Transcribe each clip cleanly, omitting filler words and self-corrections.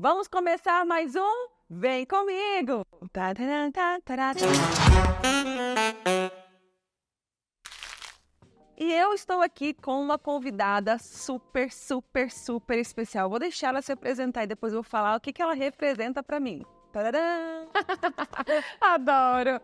Vamos começar mais um Vem Comigo! E eu estou aqui com uma convidada super especial. Vou deixar ela se apresentar e depois eu vou falar o que ela representa para mim. Tadadã! Adoro!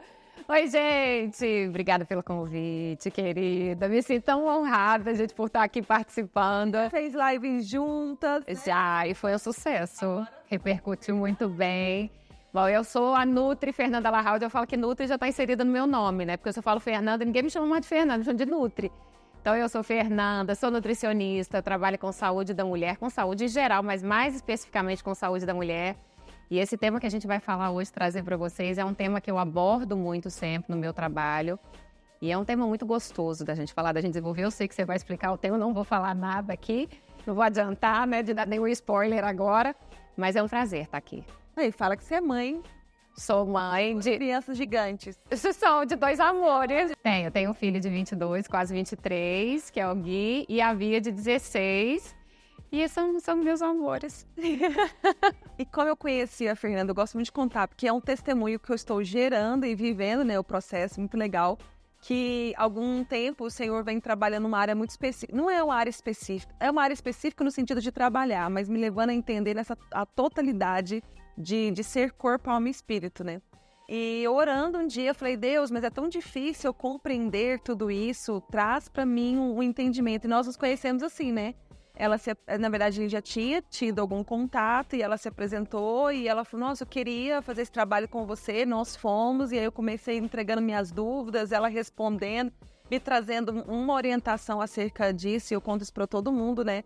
Oi, gente! Obrigada pelo convite, querida. Me sinto tão honrada, gente, por estar aqui participando. Fez live juntas. Já, e foi um sucesso. Repercutiu muito bem. Bom, eu sou a Nutri Fernanda Larraud. Eu falo que Nutri já está inserida no meu nome, né? Porque se eu falo Fernanda, ninguém me chama mais de Fernanda, me chama de Nutri. Então, eu sou Fernanda, sou nutricionista, trabalho com saúde da mulher, com saúde em geral, mas mais especificamente com saúde da mulher. E esse tema que a gente vai falar hoje, trazer para vocês, é um tema que eu abordo muito sempre no meu trabalho. E é um tema muito gostoso da gente falar, da gente desenvolver. Eu sei que você vai explicar o tema, eu não vou falar nada aqui, não vou adiantar, né, de dar nenhum spoiler agora, mas é um prazer estar aqui. Aí, fala que você é mãe. Sou mãe de Crianças gigantes. Sou de dois amores. Eu tenho um filho de 22, quase 23, que é o Gui, e a Bia de 16. E são meus amores. E como eu conheci a Fernanda, eu gosto muito de contar, porque é um testemunho que eu estou gerando e vivendo, né, o processo muito legal, que há algum tempo o Senhor vem trabalhando numa área muito específica. Não é uma área específica, é uma área específica no sentido de trabalhar, mas me levando a entender a totalidade de ser corpo, alma e espírito, né? E orando um dia, eu falei, Deus, mas é tão difícil eu compreender tudo isso, traz para mim um entendimento. E nós nos conhecemos assim, né? Na verdade, ele já tinha tido algum contato e ela se apresentou e ela falou, nossa, eu queria fazer esse trabalho com você, nós fomos, e aí eu comecei entregando minhas dúvidas, ela respondendo, me trazendo uma orientação acerca disso, e eu conto isso para todo mundo, né,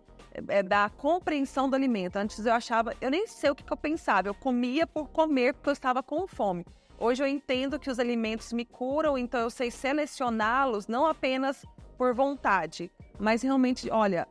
da compreensão do alimento. Antes eu nem sei o que eu pensava, eu comia por comer porque eu estava com fome. Hoje eu entendo que os alimentos me curam, então eu sei selecioná-los, não apenas por vontade, mas realmente, olha,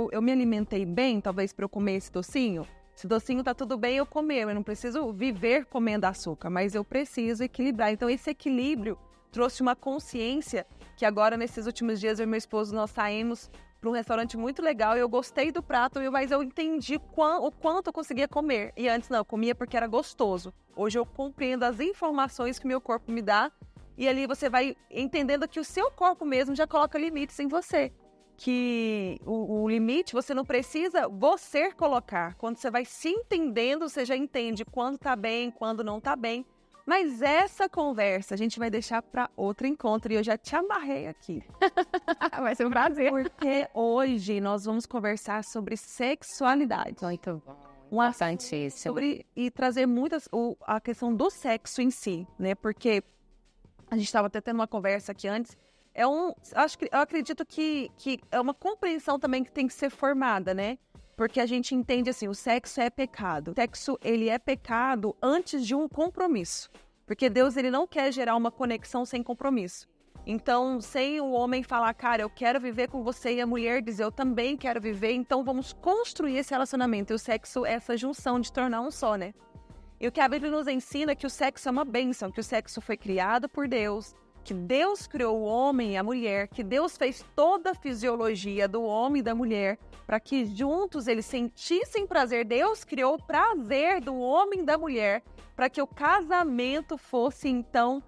eu me alimentei bem, talvez para eu comer esse docinho. Esse docinho tá tudo bem eu comer, eu não preciso viver comendo açúcar, mas eu preciso equilibrar. Então esse equilíbrio trouxe uma consciência que agora, nesses últimos dias, eu e meu esposo, nós saímos para um restaurante muito legal e eu gostei do prato, mas eu entendi o quanto eu conseguia comer. E antes não, eu comia porque era gostoso. Hoje eu compreendo as informações que o meu corpo me dá. E ali você vai entendendo que o seu corpo mesmo já coloca limites em você. Que o limite você não precisa você colocar. Quando você vai se entendendo, você já entende quando tá bem, quando não tá bem. Mas essa conversa a gente vai deixar para outro encontro e eu já te amarrei aqui. Vai ser um prazer. Porque hoje nós vamos conversar sobre sexualidade. Muito bom. Importantíssimo. E trazer a questão do sexo em si, né? Porque a gente estava até tendo uma conversa aqui antes. Eu acredito que é uma compreensão também que tem que ser formada, né? Porque a gente entende assim, o sexo é pecado. O sexo, ele é pecado antes de um compromisso. Porque Deus, ele não quer gerar uma conexão sem compromisso. Então, sem o homem falar, cara, eu quero viver com você, e a mulher dizer, eu também quero viver, então vamos construir esse relacionamento. E o sexo é essa junção de tornar um só, né? E o que a Bíblia nos ensina é que o sexo é uma bênção, que o sexo foi criado por Deus, que Deus criou o homem e a mulher, que Deus fez toda a fisiologia do homem e da mulher para que juntos eles sentissem prazer. Deus criou o prazer do homem e da mulher para que o casamento fosse, então,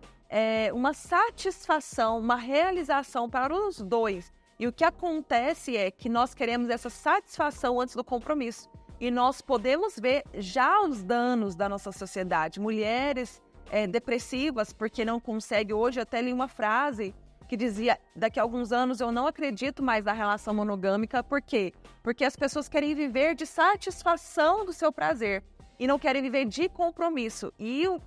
uma satisfação, uma realização para os dois. E o que acontece é que nós queremos essa satisfação antes do compromisso. E nós podemos ver já os danos da nossa sociedade. Mulheres depressivas porque não conseguem. Hoje até li uma frase que dizia, daqui a alguns anos eu não acredito mais na relação monogâmica. Por quê? Porque as pessoas querem viver de satisfação do seu prazer e não querem viver de compromisso. E o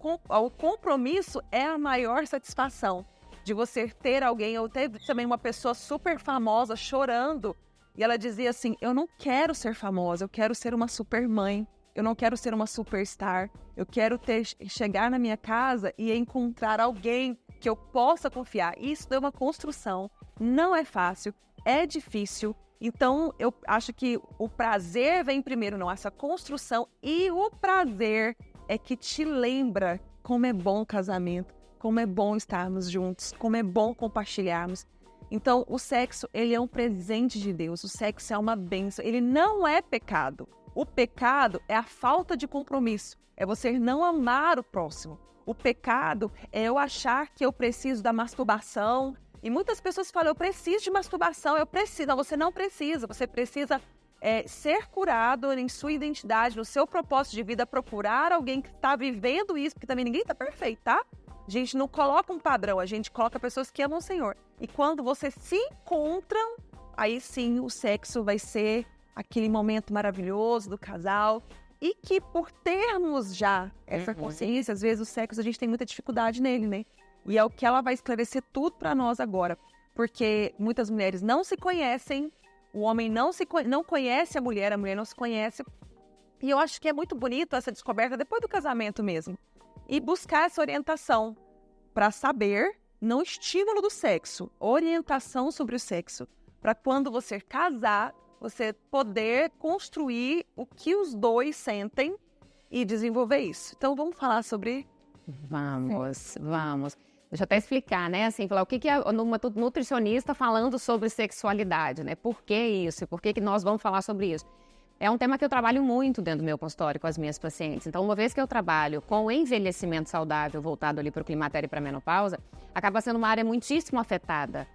compromisso é a maior satisfação de você ter alguém. Eu teve também uma pessoa super famosa chorando. E ela dizia assim, eu não quero ser famosa, eu quero ser uma super mãe, eu não quero ser uma superstar, eu quero chegar na minha casa e encontrar alguém que eu possa confiar. Isso é uma construção, não é fácil, é difícil. Então, eu acho que o prazer vem primeiro, não, essa construção. E o prazer é que te lembra como é bom o casamento, como é bom estarmos juntos, como é bom compartilharmos. Então, o sexo, ele é um presente de Deus. O sexo é uma bênção. Ele não é pecado. O pecado é a falta de compromisso, é você não amar o próximo. O pecado é eu achar que eu preciso da masturbação. E muitas pessoas falam, eu preciso de masturbação, eu preciso. Não, você não precisa, você precisa ser curado em sua identidade, no seu propósito de vida, procurar alguém que está vivendo isso, porque também ninguém está perfeito, tá? A gente não coloca um padrão, a gente coloca pessoas que amam o Senhor. E quando vocês se encontram, aí sim o sexo vai ser aquele momento maravilhoso do casal. E que por termos já essa consciência, às vezes o sexo a gente tem muita dificuldade nele, né? E é o que ela vai esclarecer tudo para nós agora. Porque muitas mulheres não se conhecem, o homem não conhece a mulher não se conhece. E eu acho que é muito bonito essa descoberta depois do casamento mesmo. E buscar essa orientação para saber, não estímulo do sexo, orientação sobre o sexo. Para quando você casar, você poder construir o que os dois sentem e desenvolver isso. Então, vamos falar sobre... Vamos. Deixa eu até explicar, né? Assim, falar o que é uma nutricionista falando sobre sexualidade, né? Por que isso? Por que nós vamos falar sobre isso? É um tema que eu trabalho muito dentro do meu consultório com as minhas pacientes. Então, uma vez que eu trabalho com o envelhecimento saudável voltado ali para o climatério e para a menopausa, acaba sendo uma área muitíssimo afetada.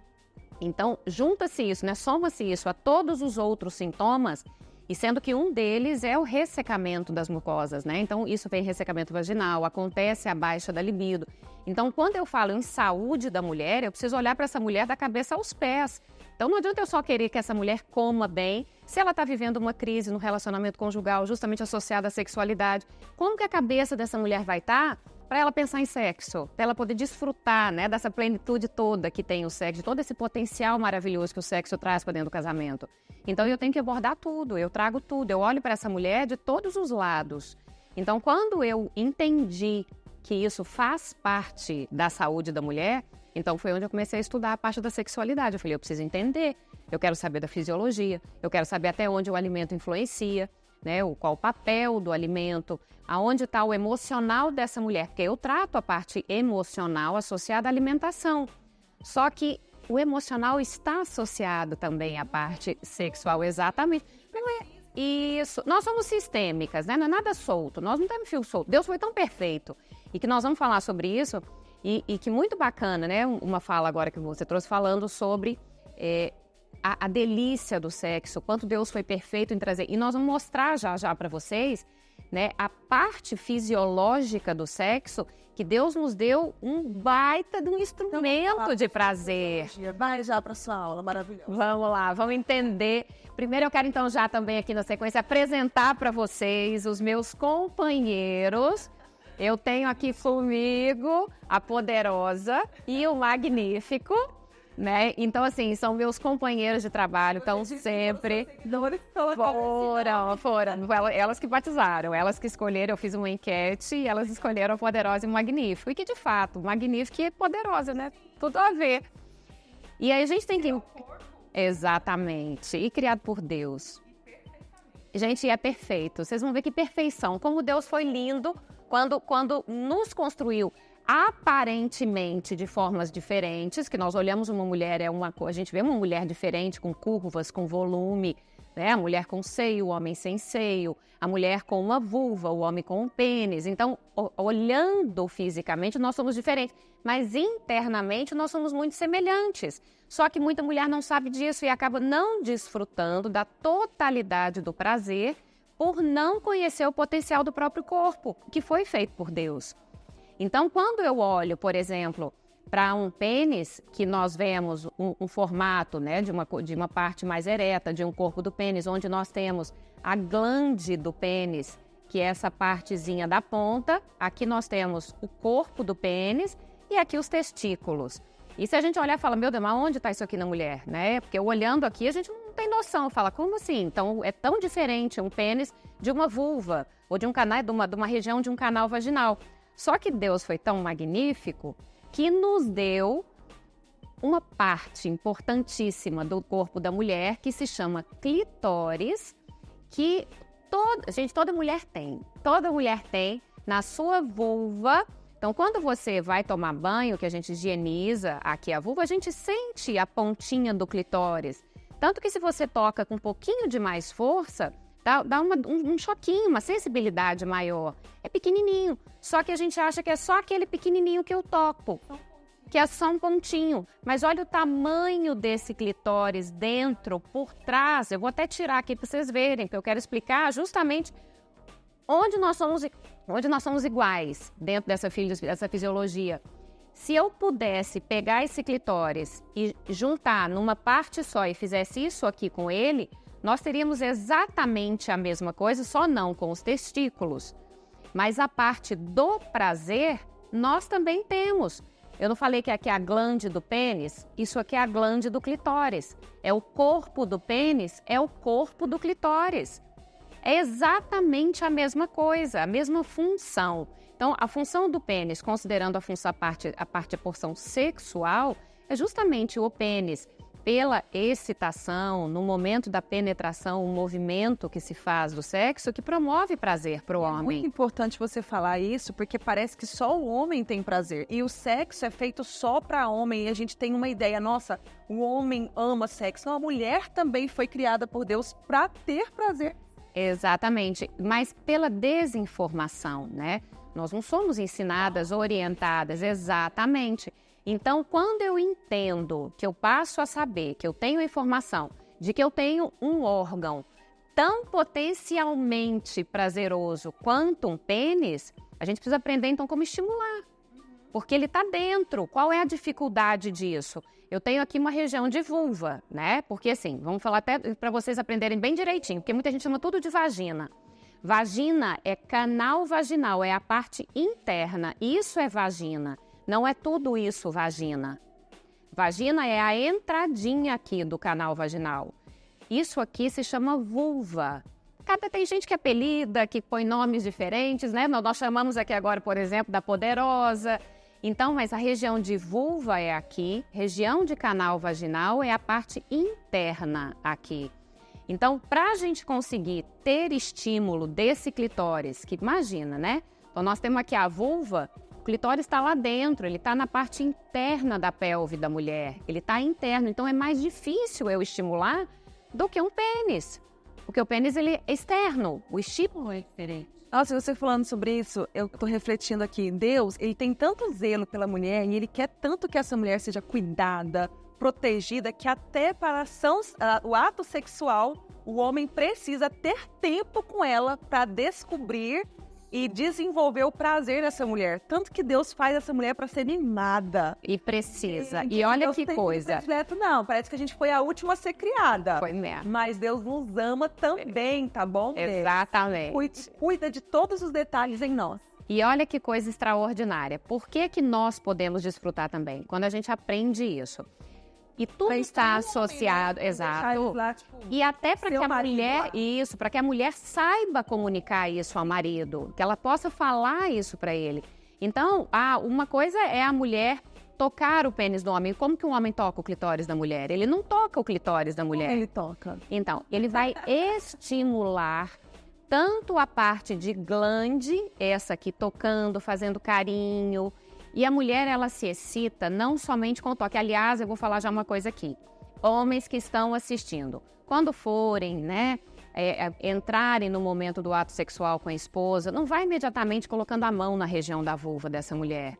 Então, junta-se isso, né? Soma-se isso a todos os outros sintomas, e sendo que um deles é o ressecamento das mucosas, né? Então, isso vem ressecamento vaginal, acontece a baixa da libido. Então, quando eu falo em saúde da mulher, eu preciso olhar para essa mulher da cabeça aos pés. Então, não adianta eu só querer que essa mulher coma bem, se ela está vivendo uma crise no relacionamento conjugal, justamente associada à sexualidade. Como que a cabeça dessa mulher vai estar para ela pensar em sexo? Para ela poder desfrutar, né, dessa plenitude toda que tem o sexo, de todo esse potencial maravilhoso que o sexo traz para dentro do casamento. Então, eu tenho que abordar tudo, eu trago tudo, eu olho para essa mulher de todos os lados. Então, quando eu entendi que isso faz parte da saúde da mulher, então foi onde eu comecei a estudar a parte da sexualidade. Eu falei, eu preciso entender, eu quero saber da fisiologia, eu quero saber até onde o alimento influencia, né, qual o papel do alimento, aonde está o emocional dessa mulher, porque eu trato a parte emocional associada à alimentação. Só que o emocional está associado também à parte sexual, exatamente. Não é isso. Nós somos sistêmicas, né? Não é nada solto, nós não temos fio solto. Deus foi tão perfeito. E que nós vamos falar sobre isso, e que muito bacana, né? Uma fala agora que você trouxe falando sobre a delícia do sexo, quanto Deus foi perfeito em trazer. E nós vamos mostrar já para vocês, né, a parte fisiológica do sexo, que Deus nos deu um baita de um instrumento de prazer. Vai já para sua aula, maravilhosa. Vamos lá, vamos entender. Primeiro eu quero então já também aqui na sequência apresentar para vocês os meus companheiros. Eu tenho aqui comigo a Poderosa e o Magnífico, né? Então, assim, são meus companheiros de trabalho, estão sempre... Foram. Elas que batizaram, elas que escolheram, eu fiz uma enquete e elas escolheram a Poderosa e o Magnífico. E que, de fato, o Magnífico é poderosa, né? Tudo a ver. E aí a gente tem que... Exatamente. E criado por Deus. Gente, é perfeito. Vocês vão ver que perfeição. Como Deus foi lindo quando nos construiu aparentemente de formas diferentes, que nós olhamos uma mulher, a gente vê uma mulher diferente, com curvas, com volume, né? A mulher com seio, o homem sem seio, a mulher com uma vulva, o homem com um pênis. Então, olhando fisicamente, nós somos diferentes, mas internamente nós somos muito semelhantes. Só que muita mulher não sabe disso e acaba não desfrutando da totalidade do prazer por não conhecer o potencial do próprio corpo, que foi feito por Deus. Então, quando eu olho, por exemplo, para um pênis, que nós vemos um formato, né, de uma parte mais ereta, de um corpo do pênis, onde nós temos a glande do pênis, que é essa partezinha da ponta. Aqui nós temos o corpo do pênis e aqui os testículos. E se a gente olhar e falar, meu Deus, mas onde está isso aqui na mulher? Né? Porque olhando aqui, a gente não tem noção. Fala, como assim? Então, é tão diferente um pênis de uma vulva, ou de um canal, de uma região de um canal vaginal. Só que Deus foi tão magnífico que nos deu uma parte importantíssima do corpo da mulher que se chama clitóris, que toda mulher tem. Toda mulher tem na sua vulva. Então, quando você vai tomar banho, que a gente higieniza aqui a vulva, a gente sente a pontinha do clitóris. Tanto que se você toca com um pouquinho de mais força, dá um choquinho, uma sensibilidade maior. É pequenininho, só que a gente acha que é só aquele pequenininho que eu toco, que é só um pontinho. Mas olha o tamanho desse clitóris dentro, por trás. Eu vou até tirar aqui para vocês verem, porque eu quero explicar justamente onde nós somos iguais dentro dessa fisiologia. Se eu pudesse pegar esse clitóris e juntar numa parte só e fizesse isso aqui com ele, nós teríamos exatamente a mesma coisa, só não com os testículos. Mas a parte do prazer, nós também temos. Eu não falei que aqui é a glande do pênis? Isso aqui é a glande do clitóris. É o corpo do pênis, é o corpo do clitóris. É exatamente a mesma coisa, a mesma função. Então, a função do pênis, considerando a porção sexual, é justamente o pênis, pela excitação, no momento da penetração, o movimento que se faz do sexo, que promove prazer para o homem. É muito importante você falar isso, porque parece que só o homem tem prazer. E o sexo é feito só para homem. E a gente tem uma ideia, nossa, o homem ama sexo. Não, a mulher também foi criada por Deus para ter prazer. Exatamente, mas pela desinformação, né? Nós não somos ensinadas, orientadas, exatamente. Então, quando eu entendo que eu passo a saber, que eu tenho a informação de que eu tenho um órgão tão potencialmente prazeroso quanto um pênis, a gente precisa aprender, então, como estimular. Porque ele está dentro. Qual é a dificuldade disso? Eu tenho aqui uma região de vulva, né? Porque, assim, vamos falar até para vocês aprenderem bem direitinho, porque muita gente chama tudo de vagina. Vagina é canal vaginal, é a parte interna. Isso é vagina. Não é tudo isso vagina. Vagina é a entradinha aqui do canal vaginal. Isso aqui se chama vulva. Tem gente que apelida, que põe nomes diferentes, né? Nós chamamos aqui agora, por exemplo, da poderosa. Então, mas a região de vulva é aqui, região de canal vaginal é a parte interna aqui. Então, para a gente conseguir ter estímulo desse clitóris, que imagina, né? Então, nós temos aqui a vulva, o clitóris está lá dentro, ele está na parte interna da pelve da mulher, ele está interno, então é mais difícil eu estimular do que um pênis, porque o pênis ele é externo, o estímulo é diferente. Nossa, você falando sobre isso, eu tô refletindo aqui. Deus, ele tem tanto zelo pela mulher e ele quer tanto que essa mulher seja cuidada, protegida, que até para o ato sexual, o homem precisa ter tempo com ela para descobrir e desenvolver o prazer nessa mulher. Tanto que Deus faz essa mulher para ser mimada. E precisa. E olha Deus que coisa. Predileto, não, parece que a gente foi a última a ser criada. Foi mesmo. Mas Deus nos ama também, tá bom? Exatamente. Cuida de todos os detalhes em nós. E olha que coisa extraordinária. Por que que nós podemos desfrutar também? Quando a gente aprende isso. E tudo está associado, homem, né? Exato. Lá, tipo, e até para que a mulher, lá. para que a mulher saiba comunicar isso ao marido, que ela possa falar isso para ele. Então, uma coisa é a mulher tocar o pênis do homem. Como que um homem toca o clitóris da mulher? Ele não toca o clitóris da mulher. Como ele toca? Então, ele vai estimular tanto a parte de glande, essa aqui tocando, fazendo carinho. E a mulher, ela se excita não somente com o toque. Aliás, eu vou falar já uma coisa aqui. Homens que estão assistindo, quando forem, né, entrarem no momento do ato sexual com a esposa, não vai imediatamente colocando a mão na região da vulva dessa mulher.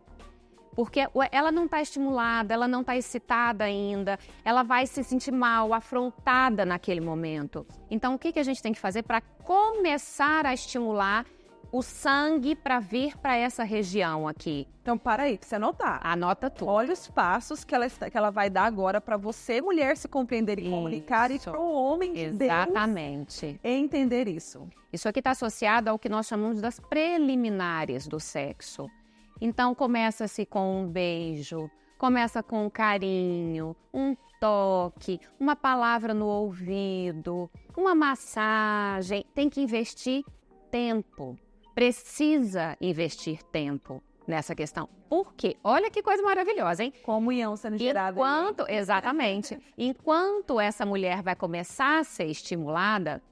Porque ela não está estimulada, ela não está excitada ainda, ela vai se sentir mal, afrontada naquele momento. Então, o que a gente tem que fazer para começar a estimular o sangue para vir para essa região aqui? Então, para aí, pra você anotar. Anota tudo. Olha os passos que ela vai dar agora para você, mulher, se compreender e comunicar, e para o homem de Exatamente. Deus entender isso. Isso aqui está associado ao que nós chamamos das preliminares do sexo. Então, começa-se com um beijo, começa com um carinho, um toque, uma palavra no ouvido, uma massagem. Tem que investir tempo. Precisa investir tempo nessa questão. Por quê? Olha que coisa maravilhosa, hein? Comunhão sendo gerada. Exatamente. Enquanto essa mulher vai começar a ser estimulada,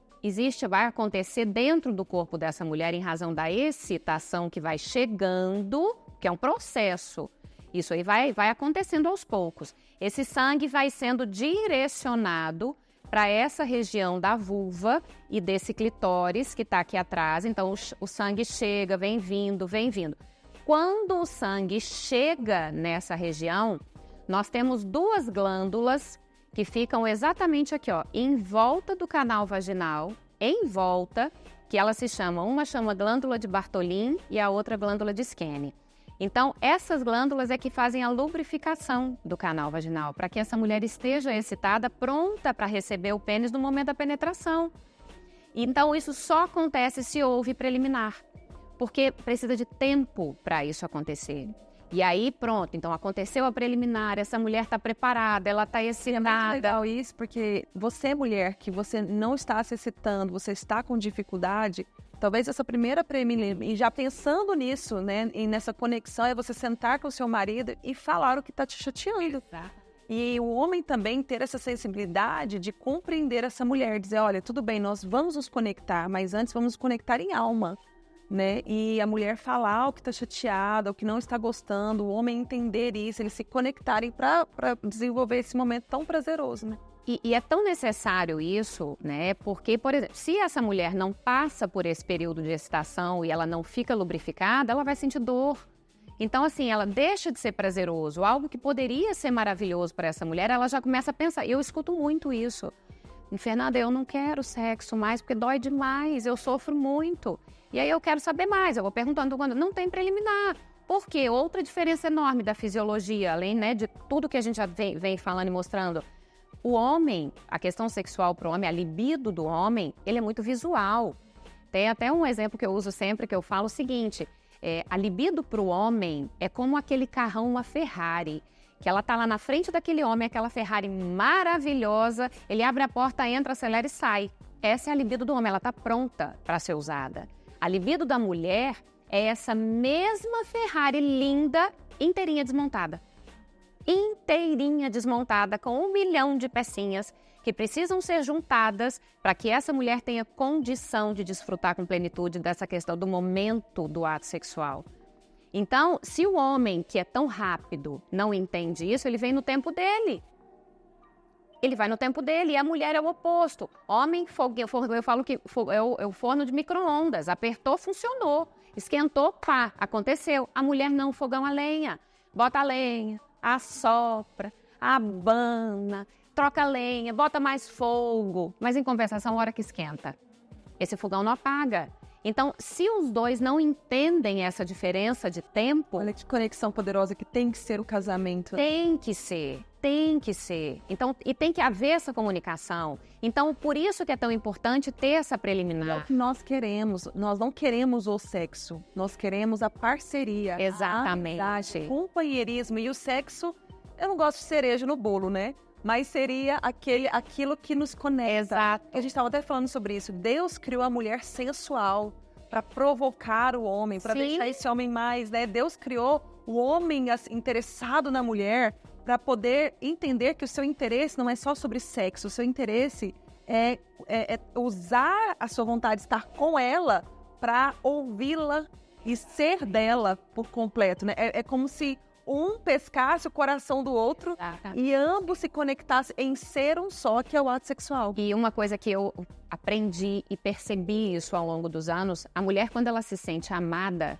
vai acontecer dentro do corpo dessa mulher, em razão da excitação que vai chegando, que é um processo. Isso aí vai acontecendo aos poucos. Esse sangue vai sendo direcionado para essa região da vulva e desse clitóris que está aqui atrás. Então, o sangue chega, vem vindo, vem vindo. Quando o sangue chega nessa região, nós temos duas glândulas que ficam exatamente aqui, ó, em volta do canal vaginal, em volta, que elas se chamam, uma chama glândula de Bartholin e a outra glândula de Skene. Então, essas glândulas é que fazem a lubrificação do canal vaginal, para que essa mulher esteja excitada, pronta para receber o pênis no momento da penetração. Então, isso só acontece se houve preliminar, porque precisa de tempo para isso acontecer. E aí, pronto, então aconteceu a preliminar, essa mulher está preparada, ela está excitada. É muito legal isso, porque você, mulher, que você não está se excitando, você está com dificuldade, talvez essa primeira preliminar, e já pensando nisso, né, e nessa conexão, é você sentar com o seu marido e falar o que está te chateando. E o homem também ter essa sensibilidade de compreender essa mulher, dizer, olha, tudo bem, nós vamos nos conectar, mas antes vamos nos conectar em alma. Né? E a mulher falar o que está chateada, o que não está gostando, o homem entender isso, eles se conectarem para desenvolver esse momento tão prazeroso, né? E é tão necessário isso, né? Porque, por exemplo, se essa mulher não passa por esse período de excitação e ela não fica lubrificada, ela vai sentir dor. Então, assim, ela deixa de ser prazeroso. Algo que poderia ser maravilhoso para essa mulher, ela já começa a pensar. Eu escuto muito isso. Fernanda, eu não quero sexo mais porque dói demais, eu sofro muito. E aí eu quero saber mais, eu vou perguntando quando não tem preliminar. Por quê? Outra diferença enorme da fisiologia, além, né, de tudo que a gente já vem falando e mostrando. O homem, a questão sexual para o homem, a libido do homem, ele é muito visual. Tem até um exemplo que eu uso sempre, que eu falo o seguinte, a libido para o homem é como aquele carrão, uma Ferrari, que ela tá lá na frente daquele homem, aquela Ferrari maravilhosa, ele abre a porta, entra, acelera e sai. Essa é a libido do homem, ela tá pronta para ser usada. A libido da mulher é essa mesma Ferrari linda, inteirinha desmontada. Inteirinha desmontada, com 1 milhão de pecinhas que precisam ser juntadas para que essa mulher tenha condição de desfrutar com plenitude dessa questão do momento do ato sexual. Então, se o homem, que é tão rápido, não entende isso, ele vem no tempo dele. Ele vai no tempo dele e a mulher é o oposto. Homem, eu falo que é o forno de micro-ondas. Apertou, funcionou. Esquentou, pá, aconteceu. A mulher não, fogão a lenha. Bota a lenha, assopra, abana, troca a lenha, bota mais fogo. Mas em compensação, a hora que esquenta, esse fogão não apaga. Então, se os dois não entendem essa diferença de tempo... Olha que conexão poderosa que tem que ser o casamento. Tem que ser. Então, e tem que haver essa comunicação. Então, por isso que é tão importante ter essa preliminar. É o que nós queremos. Nós não queremos o sexo. Nós queremos a parceria. Exatamente. A amizade, o companheirismo. E o sexo, eu não gosto de cereja no bolo, né? Mas seria aquilo que nos conecta. Exato. A gente estava até falando sobre isso. Deus criou a mulher sensual para provocar o homem, para deixar esse homem mais, né? Deus criou o homem interessado na mulher para poder entender que o seu interesse não é só sobre sexo. O seu interesse é usar a sua vontade de estar com ela para ouvi-la e ser dela por completo, né? É como se um pescasse o coração do outro e ambos se conectassem em ser um só, que é o ato sexual. E uma coisa que eu aprendi e percebi isso ao longo dos anos, a mulher, quando ela se sente amada,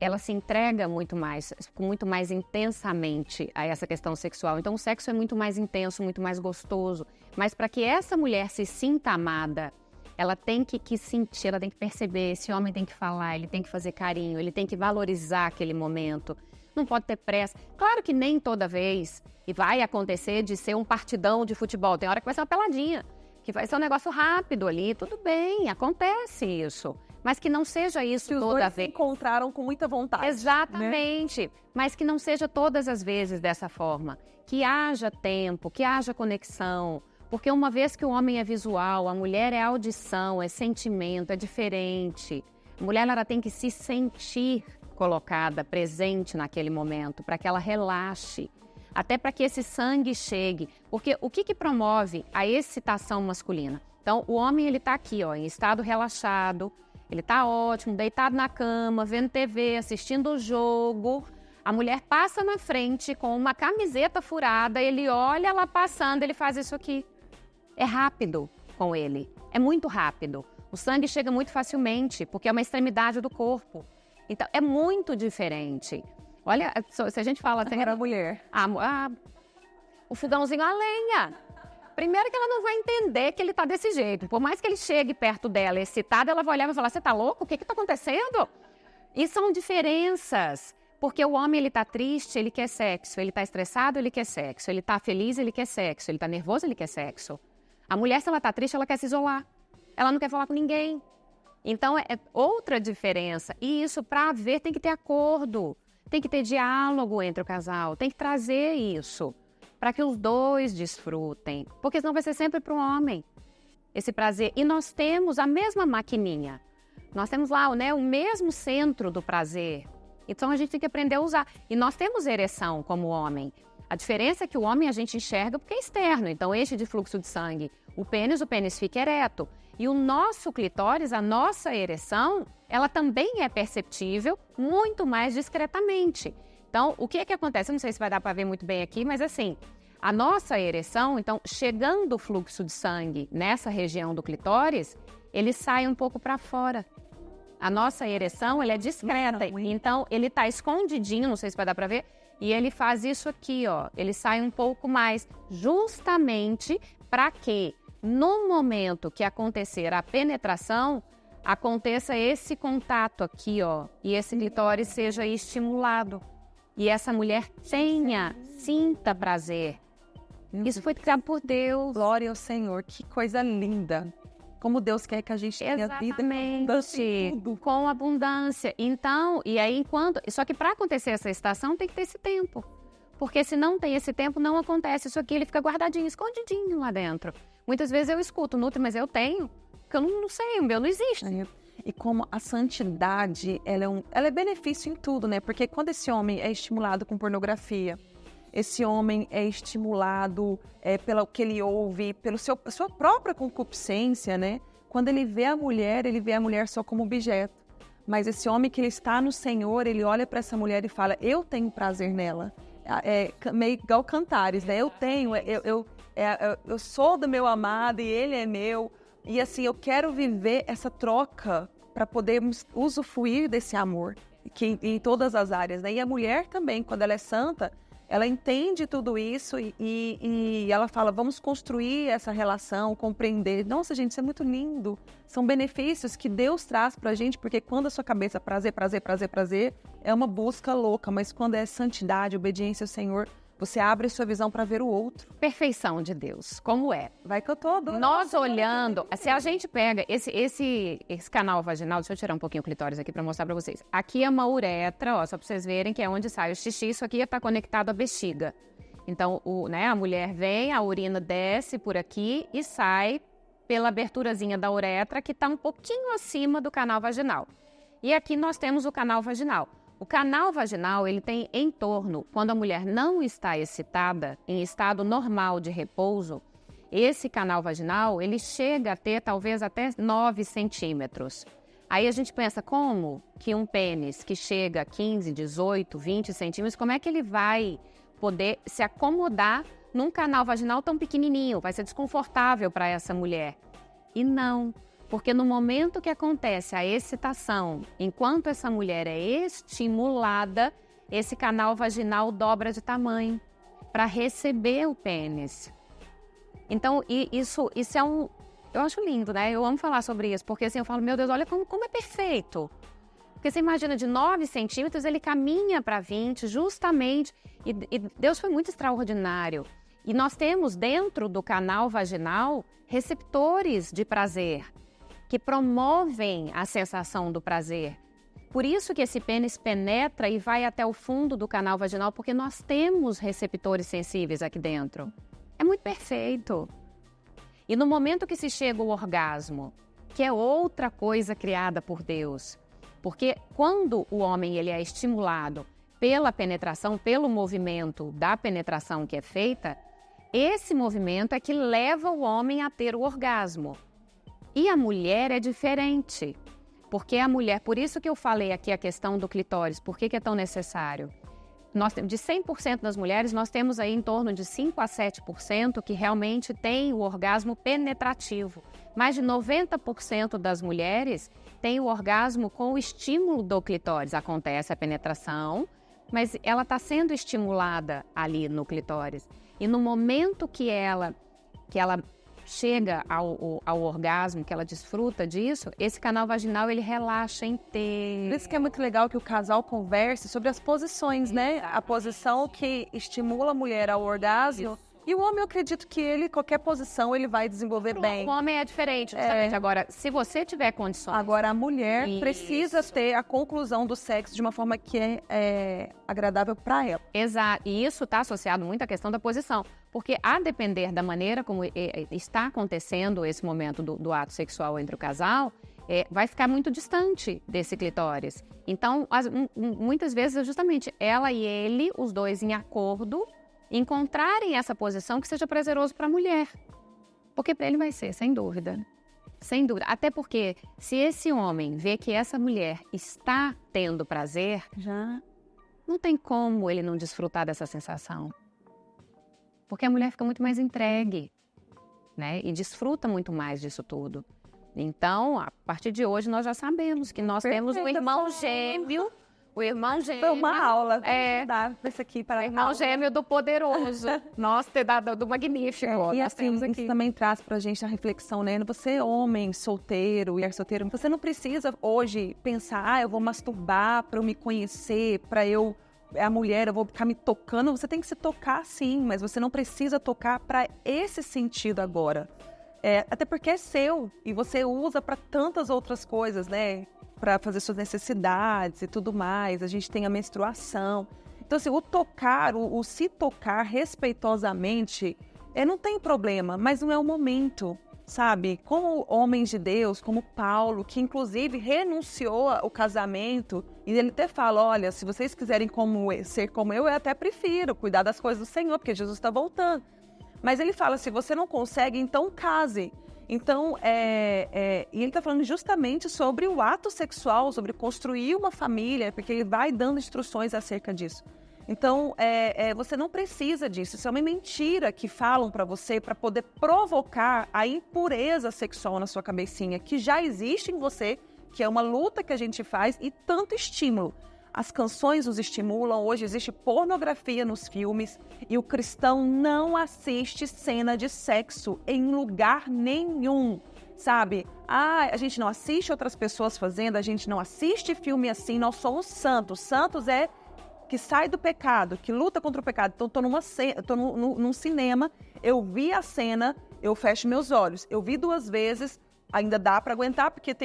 ela se entrega muito mais intensamente a essa questão sexual. Então, o sexo é muito mais intenso, muito mais gostoso. Mas para que essa mulher se sinta amada, ela tem que sentir, ela tem que perceber, esse homem tem que falar, ele tem que fazer carinho, ele tem que valorizar aquele momento. Não pode ter pressa. Claro que nem toda vez e vai acontecer de ser um partidão de futebol. Tem hora que vai ser uma peladinha, que vai ser um negócio rápido ali. Tudo bem, acontece isso. Mas que não seja isso toda vez. Os dois se encontraram com muita vontade. Exatamente. Né? Mas que não seja todas as vezes dessa forma. Que haja tempo, que haja conexão. Porque uma vez que o homem é visual, a mulher é audição, é sentimento, é diferente. A mulher, ela tem que se sentir colocada, presente naquele momento, para que ela relaxe, até para que esse sangue chegue. Porque o que promove a excitação masculina? Então, o homem, ele está aqui, ó, em estado relaxado, ele está ótimo, deitado na cama, vendo TV, assistindo o jogo. A mulher passa na frente com uma camiseta furada, ele olha ela passando, ele faz isso aqui. é rápido com ele, é muito rápido. O sangue chega muito facilmente, porque é uma extremidade do corpo. Então, é muito diferente. Olha, se a gente fala... Agora a mulher. O fogãozinho a lenha. Primeiro que ela não vai entender que ele tá desse jeito. Por mais que ele chegue perto dela excitada, ela vai olhar e vai falar, você tá louco? O que tá acontecendo? E são diferenças. Porque o homem, ele tá triste, ele quer sexo. Ele tá estressado, ele quer sexo. Ele tá feliz, ele quer sexo. Ele tá nervoso, ele quer sexo. A mulher, se ela tá triste, ela quer se isolar. Ela não quer falar com ninguém. Então, é outra diferença. E isso, para haver, tem que ter acordo. Tem que ter diálogo entre o casal. Tem que trazer isso para que os dois desfrutem. Porque senão vai ser sempre para o homem esse prazer. E nós temos a mesma maquininha. Nós temos lá, né, o mesmo centro do prazer. Então, a gente tem que aprender a usar. E nós temos ereção como homem. A diferença é que o homem a gente enxerga porque é externo. Então, eixo de fluxo de sangue. O pênis fica ereto. E o nosso clitóris, a nossa ereção, ela também é perceptível muito mais discretamente. Então, o que é que acontece? Eu não sei se vai dar para ver muito bem aqui, mas assim, a nossa ereção, então, chegando o fluxo de sangue nessa região do clitóris, ele sai um pouco para fora. A nossa ereção, ele é discreta, então ele está escondidinho, não sei se vai dar para ver, e ele faz isso aqui, ó, ele sai um pouco mais, justamente para que no momento que acontecer a penetração, aconteça esse contato aqui, ó, e esse clitóris seja estimulado. E essa mulher sinta prazer. Isso foi criado por Deus. Glória ao Senhor, que coisa linda. Como Deus quer que a gente tenha vida com abundância. Então, e aí só que para acontecer essa estação tem que ter esse tempo. Porque se não tem esse tempo, não acontece isso aqui, ele fica guardadinho, escondidinho lá dentro. Muitas vezes eu escuto, Nutri, mas eu tenho, porque eu não sei, o meu não existe. E como a santidade, ela é benefício em tudo, né? Porque quando esse homem é estimulado com pornografia, esse homem é estimulado pelo que ele ouve, pela sua própria concupiscência, né? Quando ele vê a mulher só como objeto. Mas esse homem que ele está no Senhor, ele olha para essa mulher e fala, eu tenho prazer nela. Meio igual Cantares, né? Eu sou do meu amado e ele é meu. E assim, eu quero viver essa troca para podermos usufruir desse amor que, em todas as áreas, né? E a mulher também, quando ela é santa, ela entende tudo isso e ela fala, vamos construir essa relação, compreender. Nossa, gente, isso é muito lindo. São benefícios que Deus traz pra gente, porque quando a sua cabeça prazer, é uma busca louca, mas quando é santidade, obediência ao Senhor, você abre a sua visão para ver o outro. Perfeição de Deus, como é? Vai que eu tô adorando. Nós olhando, se a gente pega esse canal vaginal, deixa eu tirar um pouquinho o clitóris aqui para mostrar para vocês. Aqui é uma uretra, ó, só para vocês verem que é onde sai o xixi, isso aqui está conectado à bexiga. Então, a mulher vem, a urina desce por aqui e sai pela aberturazinha da uretra, que está um pouquinho acima do canal vaginal. E aqui nós temos o canal vaginal. O canal vaginal, ele tem em torno, quando a mulher não está excitada, em estado normal de repouso, esse canal vaginal, ele chega a ter talvez até 9 centímetros. Aí a gente pensa, como que um pênis que chega a 15, 18, 20 centímetros, como é que ele vai poder se acomodar num canal vaginal tão pequenininho? Vai ser desconfortável para essa mulher. E não. Porque no momento que acontece a excitação, enquanto essa mulher é estimulada, esse canal vaginal dobra de tamanho para receber o pênis. Então, isso é eu acho lindo, né? Eu amo falar sobre isso, porque assim, eu falo, meu Deus, olha como é perfeito. Porque você imagina, de 9 centímetros, ele caminha para 20, justamente, e Deus foi muito extraordinário. E nós temos dentro do canal vaginal receptores de prazer, que promovem a sensação do prazer. Por isso que esse pênis penetra e vai até o fundo do canal vaginal, porque nós temos receptores sensíveis aqui dentro. É muito perfeito. E no momento que se chega o orgasmo, que é outra coisa criada por Deus, porque quando o homem ele é estimulado pela penetração, pelo movimento da penetração que é feita, esse movimento é que leva o homem a ter o orgasmo. E a mulher é diferente, porque a mulher, por isso que eu falei aqui a questão do clitóris, por que é tão necessário? de 100% das mulheres, nós temos aí em torno de 5 a 7% que realmente tem o orgasmo penetrativo. Mais de 90% das mulheres tem o orgasmo com o estímulo do clitóris. Acontece a penetração, mas ela está sendo estimulada ali no clitóris. E no momento que ela chega ao orgasmo, que ela desfruta disso, esse canal vaginal, ele relaxa inteiro. Por isso que é muito legal que o casal converse sobre as posições, né? A posição que estimula a mulher ao orgasmo. Isso. E o homem, eu acredito que ele, qualquer posição, ele vai desenvolver bem. O homem é diferente, justamente. Agora, se você tiver condições... Agora, a mulher precisa ter a conclusão do sexo de uma forma que é agradável para ela. Exato. E isso está associado muito à questão da posição. Porque, a depender da maneira como está acontecendo esse momento do ato sexual entre o casal, vai ficar muito distante desse clitóris. Então, muitas vezes, justamente, ela e ele, os dois em acordo, encontrarem essa posição que seja prazeroso para a mulher. Porque para ele vai ser, sem dúvida. Sem dúvida. Até porque, se esse homem vê que essa mulher está tendo prazer, não tem como ele não desfrutar dessa sensação. Porque a mulher fica muito mais entregue, né? E desfruta muito mais disso tudo. Então, a partir de hoje, nós já sabemos que nós temos um irmão gêmeo. O irmão gêmeo... Foi uma aula. Dá isso aqui para o irmão gêmeo do poderoso. Nossa, do magnífico. E assim, isso também traz pra gente a reflexão, né? Você, homem solteiro, mulher solteira, você não precisa hoje pensar, eu vou masturbar para eu me conhecer, para eu... a mulher, eu vou ficar me tocando. Você tem que se tocar, sim, mas você não precisa tocar para esse sentido agora. Até porque é seu e você usa para tantas outras coisas, né? Para fazer suas necessidades e tudo mais. A gente tem a menstruação. Então, assim, o tocar, o se tocar respeitosamente, não tem problema, mas não é o momento, sabe? Como homens de Deus, como Paulo, que inclusive renunciou ao casamento, e ele até fala, olha, se vocês quiserem ser como eu até prefiro cuidar das coisas do Senhor, porque Jesus está voltando. Mas ele fala, se você não consegue, então case. Então, e ele está falando justamente sobre o ato sexual, sobre construir uma família, porque ele vai dando instruções acerca disso. Então, você não precisa disso. Isso é uma mentira que falam para você para poder provocar a impureza sexual na sua cabecinha, que já existe em você, que é uma luta que a gente faz e tanto estímulo. As canções nos estimulam, hoje existe pornografia nos filmes e o cristão não assiste cena de sexo em lugar nenhum, sabe? A gente não assiste outras pessoas fazendo, a gente não assiste filme assim, nós somos santos. Santos é que sai do pecado, que luta contra o pecado. Então, estou num cinema, eu vi a cena, eu fecho meus olhos. Eu vi 2 vezes, ainda dá para aguentar, porque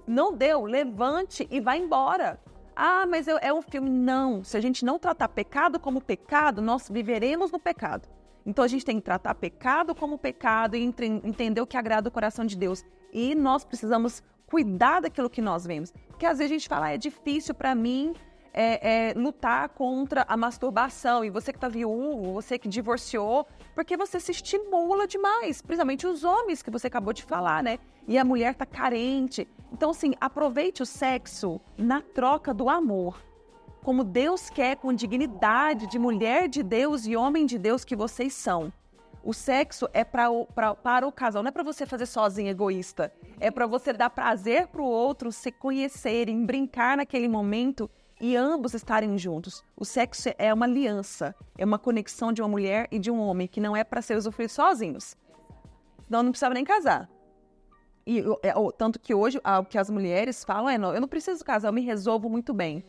não deu, levante e vai embora. Ah, mas é um filme. Não, se a gente não tratar pecado como pecado, nós viveremos no pecado. Então, a gente tem que tratar pecado como pecado e entender o que agrada o coração de Deus. E nós precisamos cuidar daquilo que nós vemos. Porque às vezes a gente fala, é difícil para mim lutar contra a masturbação. E você que está viúvo, você que divorciou, porque você se estimula demais. Principalmente os homens que você acabou de falar, né? E a mulher está carente. Então, assim, aproveite o sexo na troca do amor. Como Deus quer, com dignidade de mulher de Deus e homem de Deus que vocês são. O sexo é para o casal, não é para você fazer sozinho, egoísta. É para você dar prazer para o outro, se conhecerem, brincar naquele momento e ambos estarem juntos. O sexo é uma aliança, é uma conexão de uma mulher e de um homem, que não é para ser usufruído sozinhos. Senão não precisava nem casar. E tanto que hoje o que as mulheres falam não, eu não preciso casar, eu me resolvo muito bem.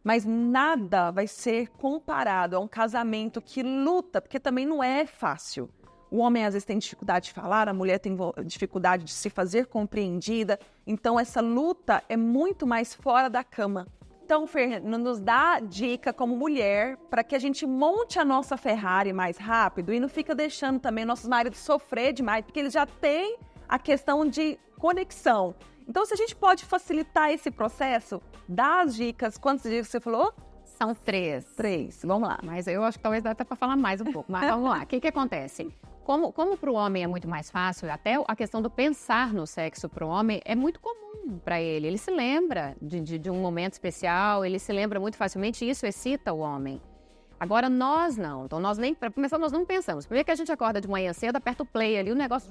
Mas nada vai ser comparado a um casamento que luta, porque também não é fácil. O homem às vezes tem dificuldade de falar, a mulher tem dificuldade de se fazer compreendida. Então essa luta é muito mais fora da cama. Então, Fernanda, nos dá dica como mulher para que a gente monte a nossa Ferrari mais rápido e não fica deixando também nossos maridos sofrer demais, porque eles já têm a questão de conexão. Então, se a gente pode facilitar esse processo, dá as dicas. Quantas dicas você falou? São 3. 3, vamos lá. Mas eu acho que talvez dá até para falar mais um pouco. Mas vamos lá, o que acontece? Como para o homem é muito mais fácil, até a questão do pensar no sexo para o homem é muito comum para ele. Ele se lembra de um momento especial, ele se lembra muito facilmente e isso excita o homem. Agora, nós não. Então, nós nem, para começar, nós não pensamos. Primeiro que a gente acorda de manhã cedo, aperta o play ali, o negócio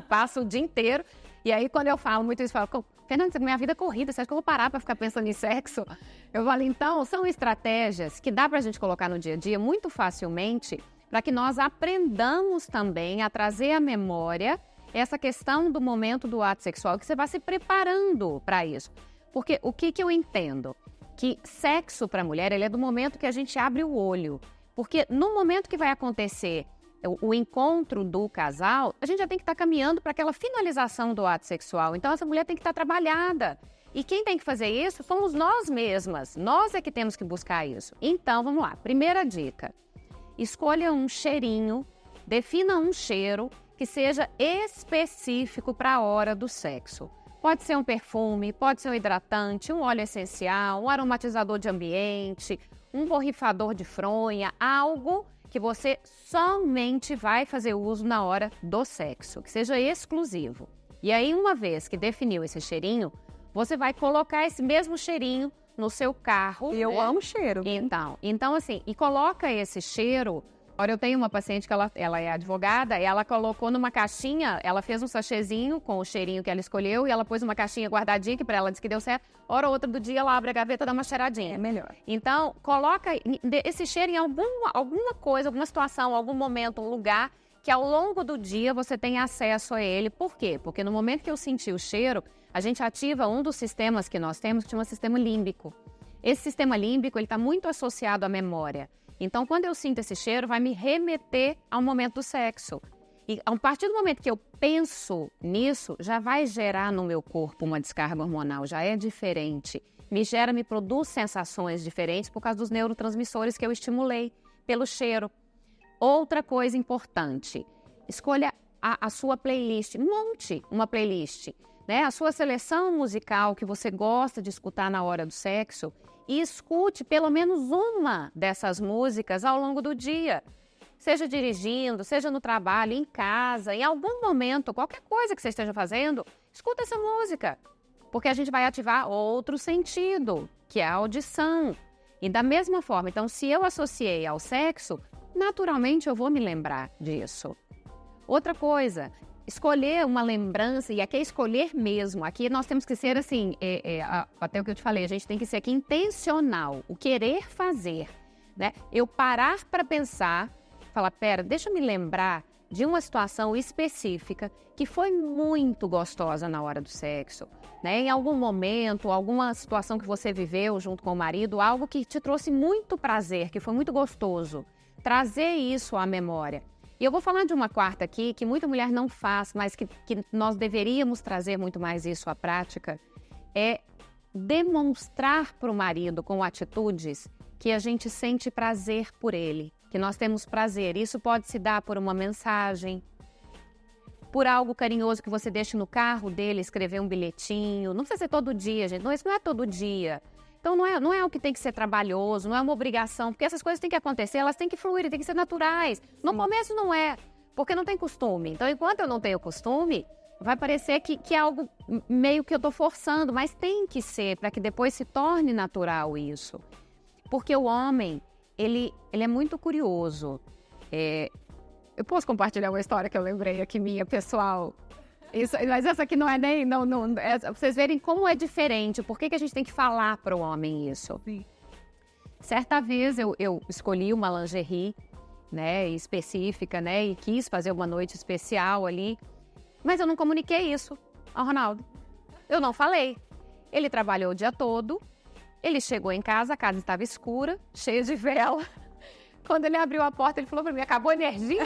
passa o dia inteiro. E aí, quando eu falo muito isso, eu falo, Fernanda, minha vida é corrida, você acha que eu vou parar para ficar pensando em sexo? Eu falo, então, são estratégias que dá para a gente colocar no dia a dia muito facilmente para que nós aprendamos também a trazer à memória essa questão do momento do ato sexual, que você vai se preparando para isso. Porque o que eu entendo? Que sexo para a mulher, ele é do momento que a gente abre o olho. Porque no momento que vai acontecer o encontro do casal, a gente já tem que estar caminhando para aquela finalização do ato sexual. Então, essa mulher tem que estar trabalhada. E quem tem que fazer isso somos nós mesmas. Nós é que temos que buscar isso. Então, vamos lá. Primeira dica. Escolha um cheirinho, defina um cheiro que seja específico para a hora do sexo. Pode ser um perfume, pode ser um hidratante, um óleo essencial, um aromatizador de ambiente, um borrifador de fronha, algo que você somente vai fazer uso na hora do sexo, que seja exclusivo. E aí, uma vez que definiu esse cheirinho, você vai colocar esse mesmo cheirinho no seu carro. Eu amo cheiro. Então assim, e coloca esse cheiro. Olha, eu tenho uma paciente que ela é advogada, e ela colocou numa caixinha, ela fez um sachêzinho com o cheirinho que ela escolheu, e ela pôs uma caixinha guardadinha, que para ela disse que deu certo. Hora ou outra do dia, ela abre a gaveta e dá uma cheiradinha. É melhor. Então, coloca esse cheiro em alguma coisa, alguma situação, algum momento, um lugar, que ao longo do dia você tenha acesso a ele. Por quê? Porque no momento que eu senti o cheiro, a gente ativa um dos sistemas que nós temos, que chama sistema límbico. Esse sistema límbico, ele está muito associado à memória. Então, quando eu sinto esse cheiro, vai me remeter ao momento do sexo. E a partir do momento que eu penso nisso, já vai gerar no meu corpo uma descarga hormonal, já é diferente. Me produz sensações diferentes por causa dos neurotransmissores que eu estimulei pelo cheiro. Outra coisa importante, escolha a sua playlist, monte uma playlist, né? A sua seleção musical que você gosta de escutar na hora do sexo, e escute pelo menos uma dessas músicas ao longo do dia. Seja dirigindo, seja no trabalho, em casa, em algum momento, qualquer coisa que você esteja fazendo, escuta essa música. Porque a gente vai ativar outro sentido, que é a audição. E da mesma forma, então, se eu associei ao sexo, naturalmente eu vou me lembrar disso. Outra coisa, escolher uma lembrança, e aqui é escolher mesmo. Aqui nós temos que ser assim, até o que eu te falei, a gente tem que ser aqui intencional, o querer fazer, né? Eu parar para pensar, falar, pera, deixa eu me lembrar de uma situação específica que foi muito gostosa na hora do sexo, né? Em algum momento, alguma situação que você viveu junto com o marido, algo que te trouxe muito prazer, que foi muito gostoso. Trazer isso à memória. E eu vou falar de uma quarta aqui, que muita mulher não faz, mas que nós deveríamos trazer muito mais isso à prática, é demonstrar para o marido com atitudes que a gente sente prazer por ele, que nós temos prazer. Isso pode se dar por uma mensagem, por algo carinhoso que você deixa no carro dele, escrever um bilhetinho. Não precisa ser todo dia, gente. Não, isso não é todo dia. Então, não é algo que tem que ser trabalhoso, não é uma obrigação, porque essas coisas têm que acontecer, elas têm que fluir, têm que ser naturais. No começo não é, porque não tem costume. Então, enquanto eu não tenho costume, vai parecer que é algo meio que eu estou forçando, mas tem que ser, para que depois se torne natural isso. Porque o homem, ele é muito curioso. Eu posso compartilhar uma história que eu lembrei aqui minha, pessoal? Mas essa aqui não é nem... pra vocês verem como é diferente, por que a gente tem que falar para o homem isso. Sim. Certa vez eu escolhi uma lingerie, né, específica, né, e quis fazer uma noite especial ali, mas eu não comuniquei isso ao Ronaldo. Eu não falei. Ele trabalhou o dia todo, ele chegou em casa, a casa estava escura, cheia de vela. Quando ele abriu a porta, ele falou para mim, acabou a energia?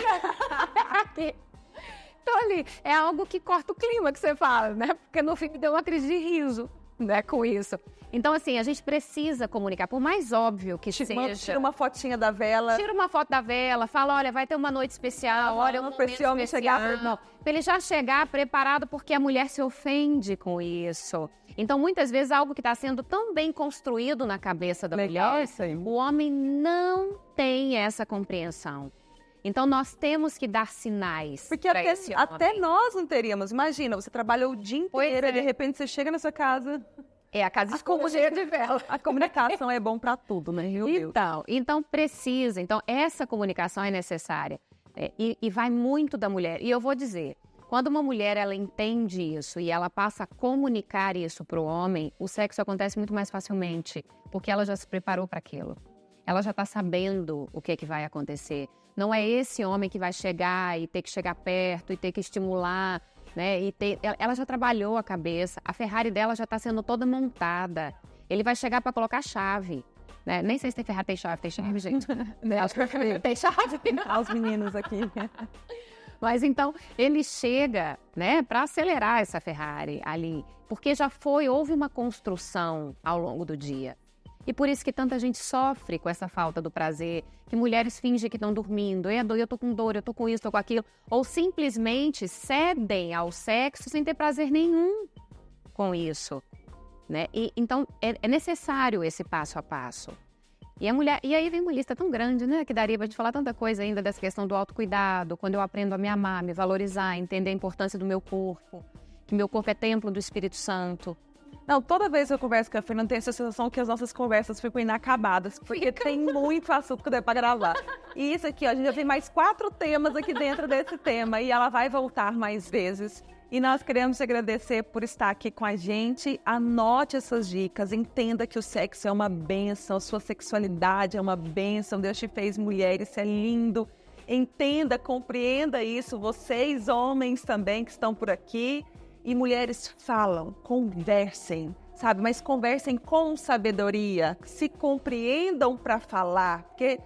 Então, ali, é algo que corta o clima que você fala, né? Porque no fim me deu uma crise de riso, né, com isso. Então, assim, a gente precisa comunicar, por mais óbvio que seja. Tira uma fotinha da vela. Tira uma foto da vela, fala, olha, vai ter uma noite especial, olha, um momento especial. Pra ele já chegar preparado, porque a mulher se ofende com isso. Então, muitas vezes, algo que está sendo tão bem construído na cabeça da mulher, o homem não tem essa compreensão. Então, nós temos que dar sinais. Porque até nós não teríamos. Imagina, você trabalha o dia inteiro e de repente você chega na sua casa, É a casa escura cheia de vela. A comunicação é bom para tudo, né? Meu Deus. Então precisa. Então, essa comunicação é necessária. E vai muito da mulher. E eu vou dizer, quando uma mulher ela entende isso e ela passa a comunicar isso para o homem, o sexo acontece muito mais facilmente, porque ela já se preparou para aquilo. Ela já está sabendo o que vai acontecer. Não é esse homem que vai chegar e ter que chegar perto e ter que estimular, né? Ela já trabalhou a cabeça, a Ferrari dela já está sendo toda montada. Ele vai chegar para colocar a chave. Né? Nem sei se tem Ferrari, tem chave, gente. Tem chave. Olha os meninos aqui. Mas então, ele chega, né, para acelerar essa Ferrari ali, porque houve uma construção ao longo do dia. E por isso que tanta gente sofre com essa falta do prazer, que mulheres fingem que estão dormindo, eu tô com dor, eu tô com isso, tô com aquilo, ou simplesmente cedem ao sexo sem ter prazer nenhum com isso, né? Então, é necessário esse passo a passo. E aí vem uma lista tão grande, né? Que daria pra gente falar tanta coisa ainda dessa questão do autocuidado, quando eu aprendo a me amar, me valorizar, entender a importância do meu corpo, que meu corpo é templo do Espírito Santo. Não, toda vez que eu converso com a Fernanda, tem essa sensação que as nossas conversas ficam inacabadas, porque tem muito assunto que dá pra gravar. E isso aqui, ó, a gente já tem mais 4 temas aqui dentro desse tema, e ela vai voltar mais vezes. E nós queremos te agradecer por estar aqui com a gente. Anote essas dicas, entenda que o sexo é uma bênção, a sua sexualidade é uma bênção, Deus te fez mulher, isso é lindo. Entenda, compreenda isso, vocês homens também que estão por aqui. E mulheres falam, conversem, sabe? Mas conversem com sabedoria, se compreendam para falar, porque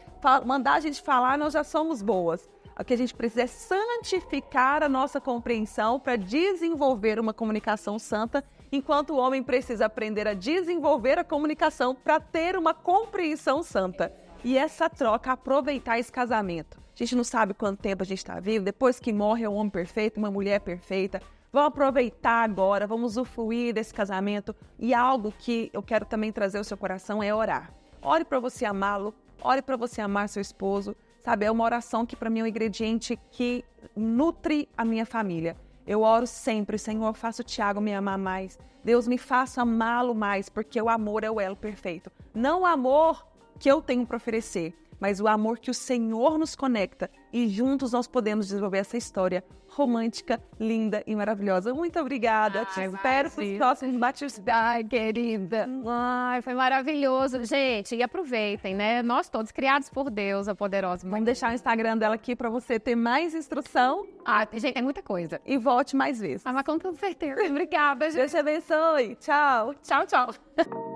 mandar a gente falar, nós já somos boas. O que a gente precisa é santificar a nossa compreensão para desenvolver uma comunicação santa, enquanto o homem precisa aprender a desenvolver a comunicação para ter uma compreensão santa. E essa troca, aproveitar esse casamento. A gente não sabe quanto tempo a gente está vivo, depois que morre é um homem perfeito, uma mulher perfeita. Vamos aproveitar agora, vamos usufruir desse casamento. E algo que eu quero também trazer ao seu coração é orar. Ore para você amá-lo, ore para você amar seu esposo. Sabe, é uma oração que para mim é um ingrediente que nutre a minha família. Eu oro sempre, Senhor, faça o Tiago me amar mais. Deus me faça amá-lo mais, porque o amor é o elo perfeito. Não o amor que eu tenho para oferecer, mas o amor que o Senhor nos conecta. E juntos nós podemos desenvolver essa história romântica, linda e maravilhosa. Muito obrigada. Te espero para os próximos batismos. Ai, querida. Ai, foi maravilhoso. Gente, e aproveitem, né? Nós todos criados por Deus, a poderosa. Vamos deixar o Instagram dela aqui para você ter mais instrução. Gente, é muita coisa. E volte mais vezes. Mas com toda certeza. Obrigada, gente. Deus te abençoe. Tchau. Tchau, tchau.